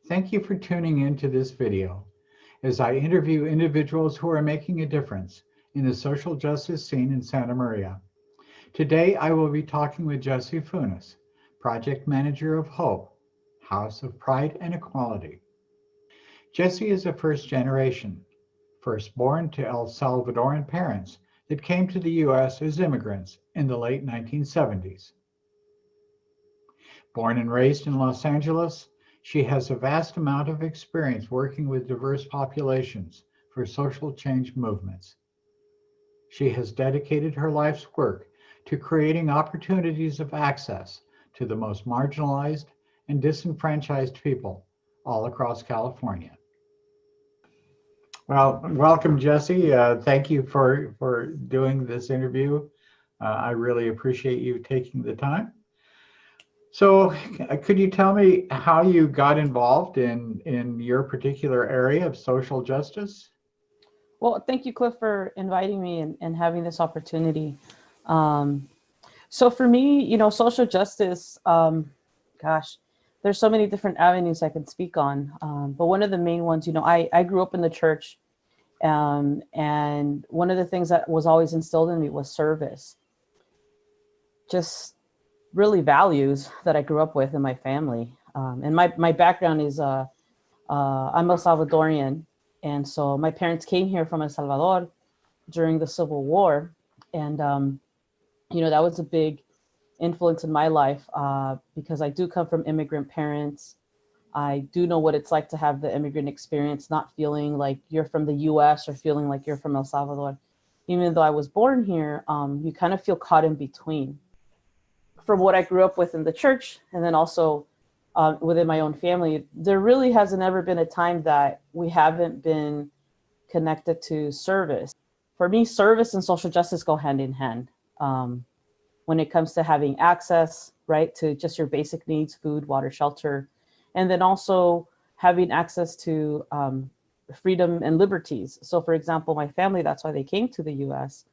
Thank you for tuning in to this video as I interview individuals who are making a difference in the social justice scene in Santa Maria. Today, I will be talking with Jessie Funes, Project Manager of Hope, House of Pride and Equality. Jessie is a first generation, firstborn to El Salvadoran parents that came to the U.S. as immigrants in the late 1970s. Born and raised in Los Angeles, she has a vast amount of experience working with diverse populations for social change movements. She has dedicated her life's work to creating opportunities of access to the most marginalized and disenfranchised people all across California. Well, welcome, Jessie. Thank you for doing this interview. I really appreciate you taking the time. So could you tell me how you got involved in your particular area of social justice? Well, thank you, Cliff, for inviting me and having this opportunity. So for me, social justice, gosh, there's so many different avenues I can speak on. But one of the main ones, I grew up in the church, and one of the things that was always instilled in me was service. Just really values that I grew up with in my family. And my background is, I'm El Salvadorian. And so my parents came here from El Salvador during the Civil War. And, that was a big influence in my life because I do come from immigrant parents. I do know what it's like to have the immigrant experience, not feeling like you're from the US or feeling like you're from El Salvador. Even though I was born here, you kind of feel caught in between. From what I grew up with in the church, and then also within my own family, there really hasn't ever been a time that we haven't been connected to service. For me, service and social justice go hand in hand. When it comes to having access, right, to just your basic needs, food, water, shelter, and then also having access to freedom and liberties. So for example, my family, that's why they came to the US.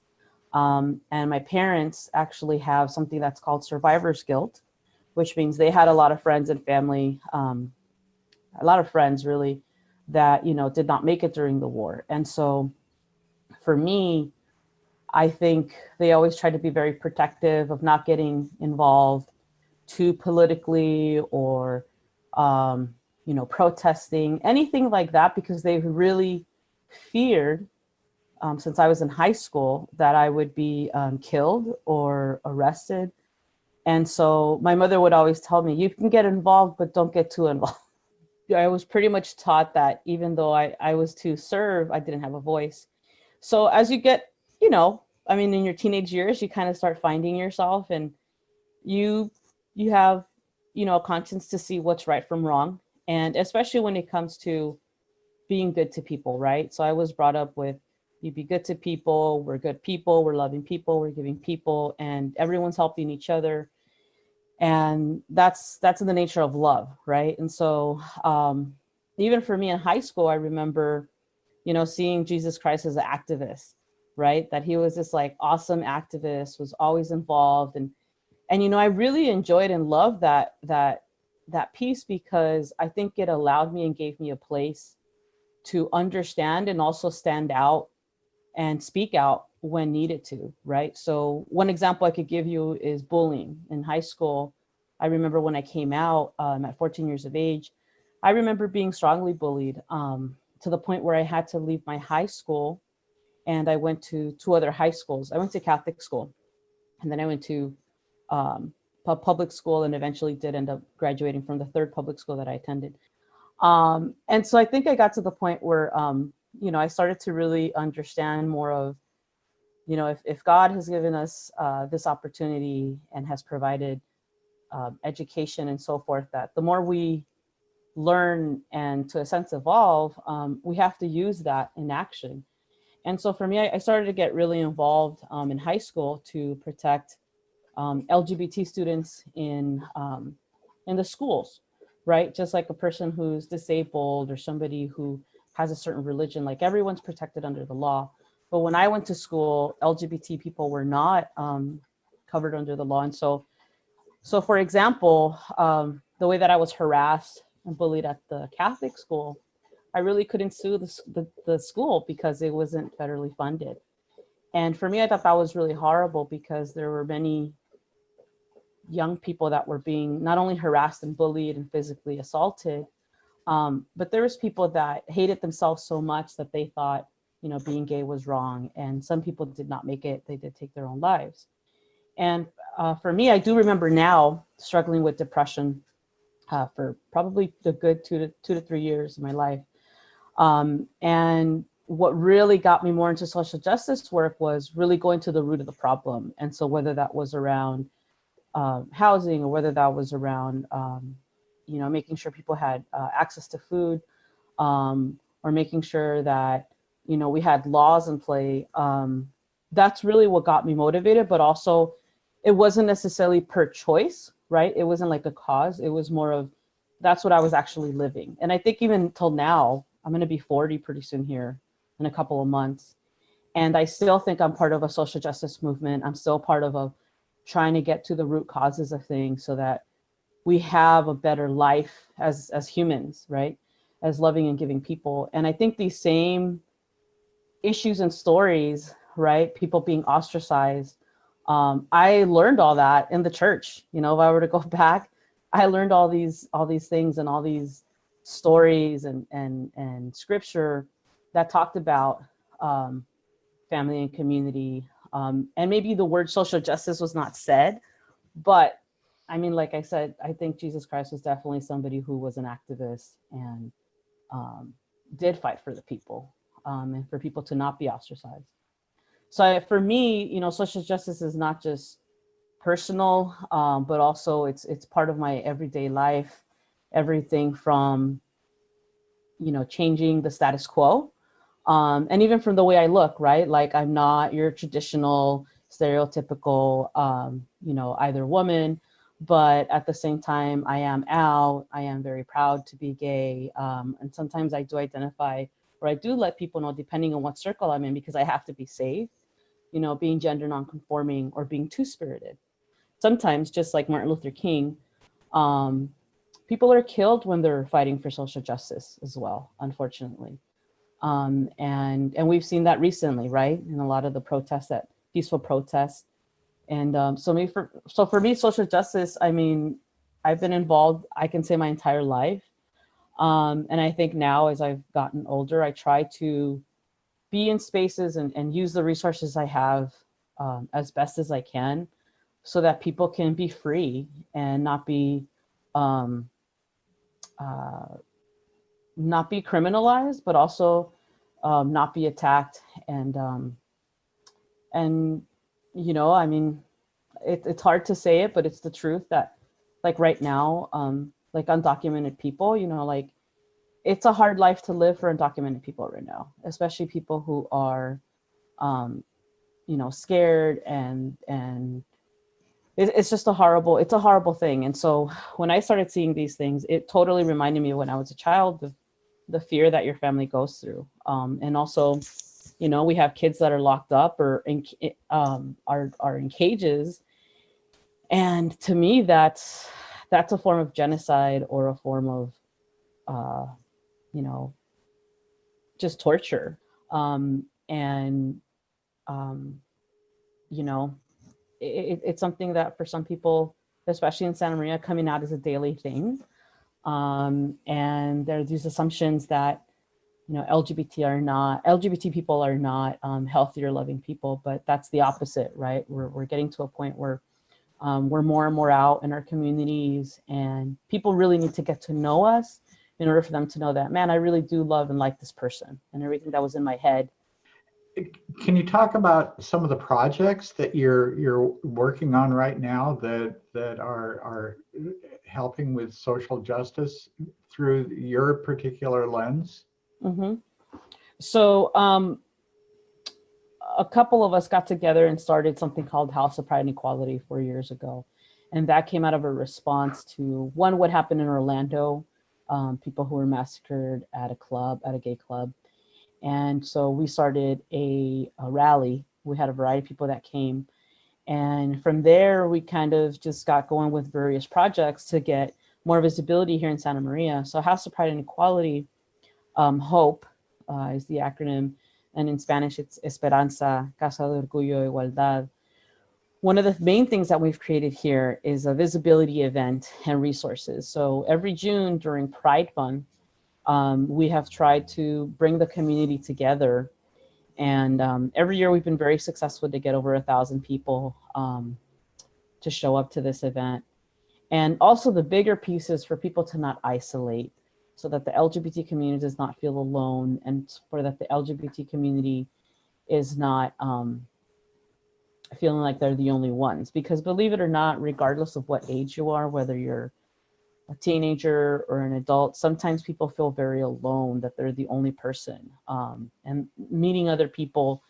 And my parents actually have something that's called survivor's guilt, which means they had a lot of friends and family, a lot of friends really, that, did not make it during the war. And so for me, I think they always tried to be very protective of not getting involved too politically or, protesting, anything like that, because they really feared since I was in high school that I would be killed or arrested. And so my mother would always tell me, you can get involved, but don't get too involved. I was pretty much taught that even though I was to serve, I didn't have a voice. So as you get, in your teenage years, you kind of start finding yourself and you have, a conscience to see what's right from wrong. And especially when it comes to being good to people, right? So I was brought up with, you be good to people, we're good people, we're loving people, we're giving people, and everyone's helping each other. And that's in the nature of love, right? And so even for me in high school, I remember, seeing Jesus Christ as an activist, right? That he was this like awesome activist, was always involved. And I really enjoyed and loved that piece because I think it allowed me and gave me a place to understand and also stand out and speak out when needed to, right? So one example I could give you is bullying in high school. I remember when I came out at 14 years of age, I remember being strongly bullied to the point where I had to leave my high school and I went to two other high schools. I went to Catholic school and then I went to public school and eventually did end up graduating from the third public school that I attended. And so I think I got to the point where, I started to really understand more of, if God has given us this opportunity and has provided education and so forth, that the more we learn and to a sense evolve, we have to use that in action. And so for me, I started to get really involved in high school to protect LGBT students in the schools, right? Just like a person who's disabled or somebody who has a certain religion, like everyone's protected under the law. But when I went to school, LGBT people were not covered under the law. And so for example, the way that I was harassed and bullied at the Catholic school, I really couldn't sue the school because it wasn't federally funded. And for me, I thought that was really horrible because there were many young people that were being not only harassed and bullied and physically assaulted, but there was people that hated themselves so much that they thought, you know, being gay was wrong. And some people did not make it. They did take their own lives. And for me, I do remember now struggling with depression for probably the good 2 to 3 years of my life. And what really got me more into social justice work was really going to the root of the problem. And so whether that was around housing, or whether that was around, you know, making sure people had access to food, or making sure that, you know, we had laws in play. That's really what got me motivated, but also it wasn't necessarily per choice, right? It wasn't like a cause. It was more of, that's what I was actually living. And I think even till now, I'm going to be 40 pretty soon here in a couple of months. And I still think I'm part of a social justice movement. I'm still part of trying to get to the root causes of things so that we have a better life as humans, right? As loving and giving people. And I think these same issues and stories, right? People being ostracized. I learned all that in the church. You know, if I were to go back, I learned all these things and all these stories and scripture that talked about family and community. And maybe the word social justice was not said, but I mean, like I said, I think Jesus Christ was definitely somebody who was an activist and did fight for the people, and for people to not be ostracized. So for me, you know, social justice is not just personal, but also it's part of my everyday life. Everything from, you know, changing the status quo, and even from the way I look, right? Like I'm not your traditional stereotypical, you know, either woman, but at the same time, I am out. I am very proud to be gay, and sometimes I do identify, or I do let people know, depending on what circle I'm in, because I have to be safe. You know, being gender nonconforming or being two-spirited. Sometimes, just like Martin Luther King, people are killed when they're fighting for social justice as well, unfortunately. And we've seen that recently, right? In a lot of the protests, that peaceful protests. And so for me, social justice, I mean, I've been involved, I can say, my entire life. And I think now, as I've gotten older, I try to be in spaces and use the resources I have as best as I can, so that people can be free and not be criminalized, but also not be attacked. And you know, I mean, it's hard to say it, but it's the truth that, like right now, like undocumented people, you know, like it's a hard life to live for undocumented people right now, especially people who are, you know, scared, and it's just it's a horrible thing. And so when I started seeing these things, it totally reminded me of when I was a child, the fear that your family goes through. And also, you know, we have kids that are locked up or are in cages. And to me, that's a form of genocide, or a form of, you know, just torture. And, you know, it's something that for some people, especially in Santa Maria, coming out is a daily thing. And there are these assumptions that, you know, LGBT people are not healthy or loving people, but that's the opposite, right? We're getting to a point where we're more and more out in our communities, and people really need to get to know us in order for them to know that, man, I really do love and like this person, and everything that was in my head. Can you talk about some of the projects that you're working on right now that are helping with social justice through your particular lens? Mm-hmm. So a couple of us got together and started something called House of Pride and Equality 4 years ago. And that came out of a response to what happened in Orlando, people who were massacred at a gay club. And so we started a rally. We had a variety of people that came. And from there, we kind of just got going with various projects to get more visibility here in Santa Maria. So House of Pride and Equality, HOPE is the acronym, and in Spanish it's Esperanza, Casa de Orgullo, Igualdad. One of the main things that we've created here is a visibility event and resources. So every June during Pride Month, we have tried to bring the community together. And every year we've been very successful to get over 1,000 people to show up to this event. And also the bigger piece is for people to not isolate, so that the LGBT community does not feel alone, and for that the LGBT community is not feeling like they're the only ones. Because believe it or not, regardless of what age you are, whether you're a teenager or an adult, sometimes people feel very alone, that they're the only person. And meeting other people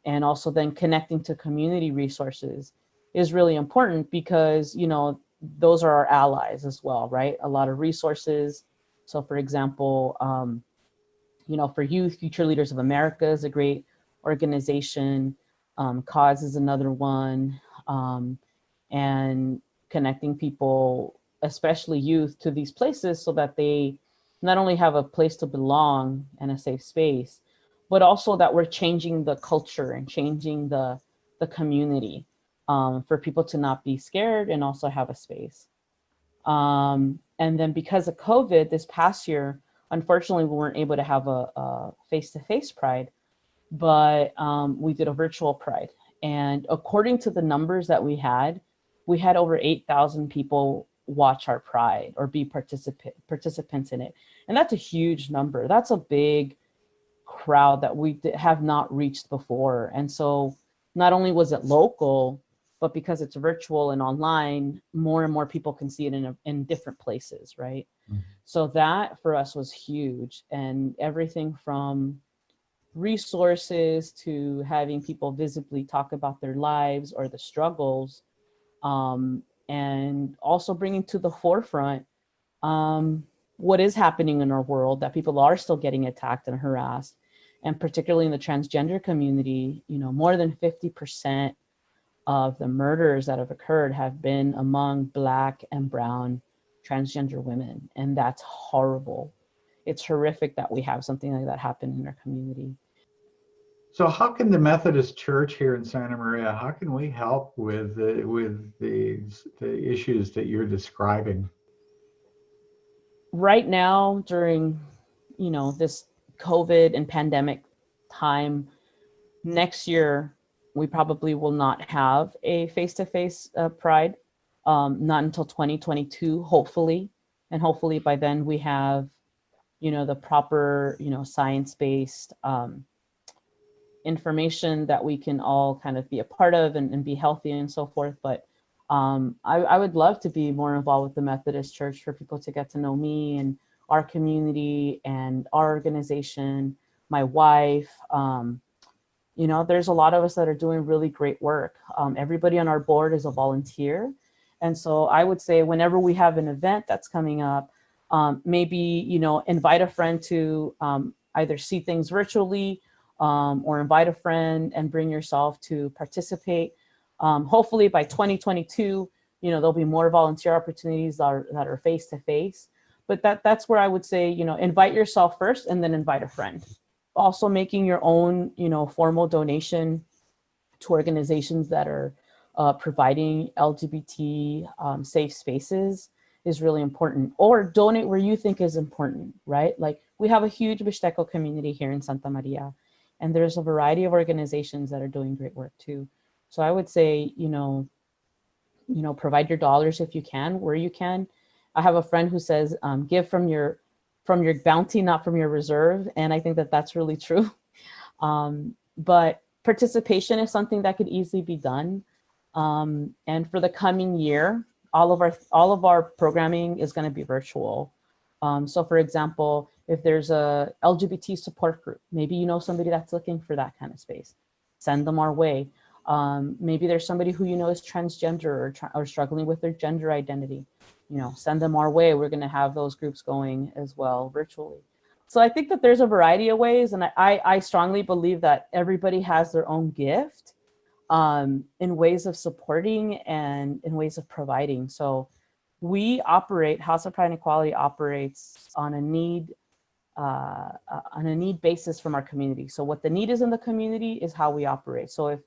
and also then connecting to community resources is really important, because, you know, those are our allies as well, right? A lot of resources. So for example, you know, for youth, Future Leaders of America is a great organization. Cause is another one. And connecting people, especially youth, to these places so that they not only have a place to belong and a safe space, but also that we're changing the culture and changing the community, for people to not be scared and also have a space. And then because of COVID this past year, unfortunately, we weren't able to have a face-to-face Pride, but we did a virtual Pride. And according to the numbers that we had over 8,000 people watch our Pride or be participants in it. And that's a huge number. That's a big crowd that we have not reached before. And so not only was it local, but because it's virtual and online, more and more people can see it in different places, right? Mm-hmm. So that for us was huge. And everything from resources to having people visibly talk about their lives or the struggles, and also bringing to the forefront what is happening in our world, that people are still getting attacked and harassed. And particularly in the transgender community, you know, more than 50% of the murders that have occurred have been among Black and brown transgender women. And that's horrible. It's horrific that we have something like that happen in our community. So how can the Methodist Church here in Santa Maria, how can we help with the issues that you're describing? Right now, during, you know, this COVID and pandemic time, next year, we probably will not have a face-to-face Pride, not until 2022, hopefully. And hopefully by then we have, you know, the proper, you know, science-based information that we can all kind of be a part of and be healthy and so forth. But I would love to be more involved with the Methodist Church, for people to get to know me and our community and our organization, my wife. You know, there's a lot of us that are doing really great work. Everybody on our board is a volunteer. And so I would say whenever we have an event that's coming up, maybe, you know, invite a friend to either see things virtually, or invite a friend and bring yourself to participate. Hopefully by 2022, you know, there'll be more volunteer opportunities that are face-to-face. But that's where I would say, you know, invite yourself first and then invite a friend. Also making your own, you know, formal donation to organizations that are providing LGBT safe spaces is really important. Or donate where you think is important, right? Like we have a huge Mixteco community here in Santa Maria, and there's a variety of organizations that are doing great work too. So I would say, you know, provide your dollars if you can, where you can. I have a friend who says, give from your bounty, not from your reserve. And I think that that's really true. But participation is something that could easily be done. And for the coming year, all of our programming is going to be virtual. So for example, if there's a LGBT support group, maybe you know somebody that's looking for that kind of space, send them our way. Maybe there's somebody who you know is transgender or struggling with their gender identity, you know, send them our way. We're going to have those groups going as well virtually. So I think that there's a variety of ways, and I strongly believe that everybody has their own gift in ways of supporting and in ways of providing. So House of Pride and Equality operates on a need basis from our community. So what the need is in the community is how we operate. So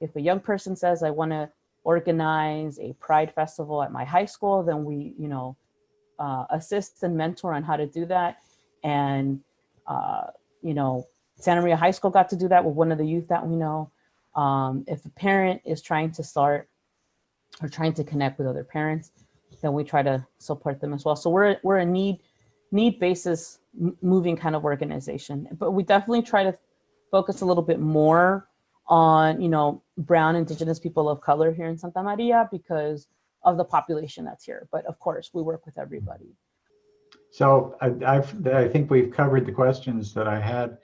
if a young person says, I want to organize a Pride festival at my high school, then we, assist and mentor on how to do that. And, Santa Maria High School got to do that with one of the youth that we know. If a parent is trying to start or trying to connect with other parents, then we try to support them as well. So we're a need basis moving kind of organization, but we definitely try to focus a little bit more on, brown, indigenous people of color here in Santa Maria because of the population that's here. But of course, we work with everybody. So I think we've covered the questions that I had.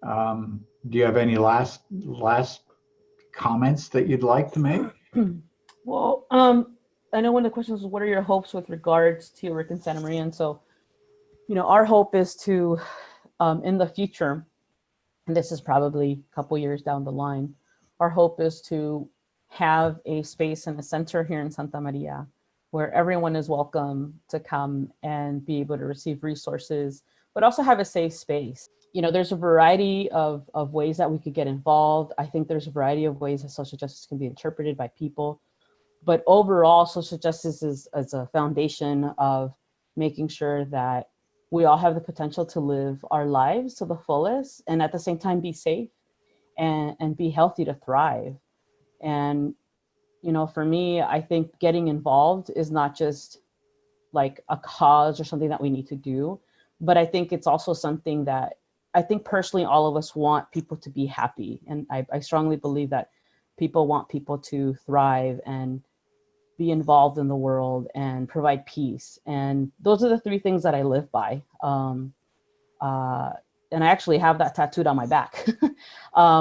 Do you have any last comments that you'd like to make? Well, I know one of the questions was, what are your hopes with regards to your work in Santa Maria? And so, our hope is to, in the future, and this is probably a couple years down the line, our hope is to have a space and a center here in Santa Maria where everyone is welcome to come and be able to receive resources, but also have a safe space. There's a variety of ways that we could get involved. I think there's a variety of ways that social justice can be interpreted by people. But overall, social justice is a foundation of making sure that we all have the potential to live our lives to the fullest and at the same time be safe and be healthy to thrive. And, for me, I think getting involved is not just like a cause or something that we need to do, but I think it's also something that I think personally all of us want people to be happy. And I strongly believe that people want people to thrive and be involved in the world and provide peace. And those are the three things that I live by. And I actually have that tattooed on my back,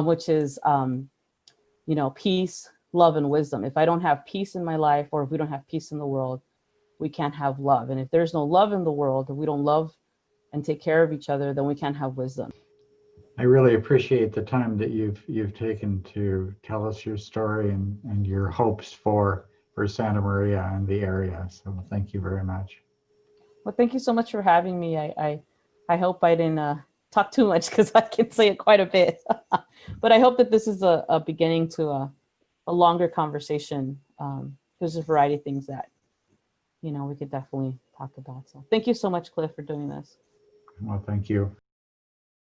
which is, peace, love, and wisdom. If I don't have peace in my life, or if we don't have peace in the world, we can't have love. And if there's no love in the world, if we don't love and take care of each other, then we can't have wisdom. I really appreciate the time that you've taken to tell us your story and your hopes for Santa Maria and the area. So thank you very much. Well, thank you so much for having me. I hope I didn't talk too much because I can say it quite a bit. But I hope that this is a beginning to a longer conversation. There's a variety of things that, we could definitely talk about. So thank you so much, Cliff, for doing this. Well, thank you.